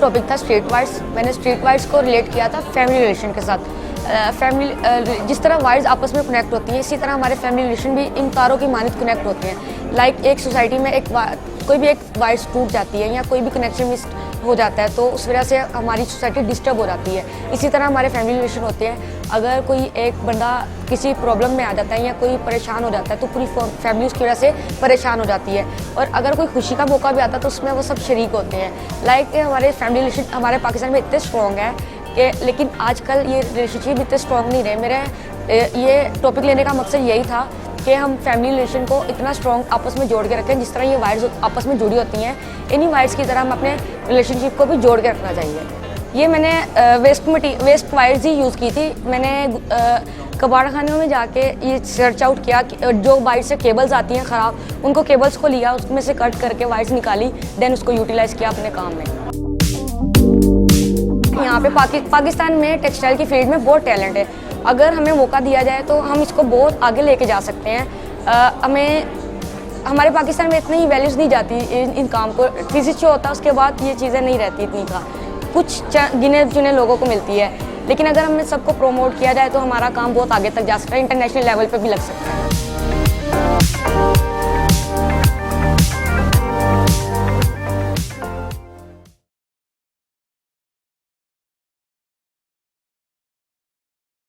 Topic था street wires. मैंने street wires को रिलेट किया था फैमिली रिलेशन के साथ। जिस तरह वायर्स आपस में कनेक्ट होती हैं, इसी तरह हमारे फैमिली रिलेशन भी इन तारों की मानित कनेक्ट होते हैं। लाइक एक सोसाइटी में कोई भी एक वायर्स टूट जाती है या कोई भी कनेक्शन मिस हो जाता है तो उस वजह से हमारी सोसाइटी डिस्टर्ब हो जाती है। इसी तरह हमारे फैमिली रिलेशन होते हैं। अगर कोई एक बंदा किसी प्रॉब्लम में आ जाता है या कोई परेशान हो जाता है तो पूरी फैमिली उसकी वजह से परेशान हो जाती है। और अगर कोई खुशी का मौका भी आता है तो उसमें वो सब शरीक होते हैं। लाइक हमारे फैमिली रिलेशन हमारे पाकिस्तान में इतने स्ट्रॉन्ग है कि लेकिन आजकल ये रिलेशनशिप इतने स्ट्रॉन्ग नहीं रहे। मेरे ये टॉपिक लेने का मकसद यही था कि हम फैमिली रिलेशन को इतना स्ट्रॉन्ग आपस में जोड़ के रखें जिस तरह ये वायर्स आपस में जुड़ी होती हैं, इन्हीं वायर्स की तरह हम अपने रिलेशनशिप को भी जोड़ के रखना चाहिए। ये मैंने वेस्ट वायर्स ही यूज़ की थी। मैंने कबाड़ खानों में जाके ये सर्च आउट किया कि जो वायर से केबल्स आती हैं ख़राब, उनको केबल्स को लिया, उसमें से कट करके वायर्स निकाली, देन उसको यूटिलाइज़ किया अपने काम में। यहाँ पे पाकिस्तान में टेक्सटाइल की फील्ड में बहुत टैलेंट है। अगर हमें मौका दिया जाए तो हम इसको बहुत आगे लेके जा सकते हैं। हमारे पाकिस्तान में इतनी वैल्यूज़ दी जाती इन काम को। थीसिस जो होता है उसके बाद ये चीज़ें नहीं रहती इतनी का, कुछ गिने चुने लोगों को मिलती है। लेकिन अगर हमें सबको प्रमोट किया जाए तो हमारा काम बहुत आगे तक जा सकता है, इंटरनेशनल लेवल पे भी लग सकता है।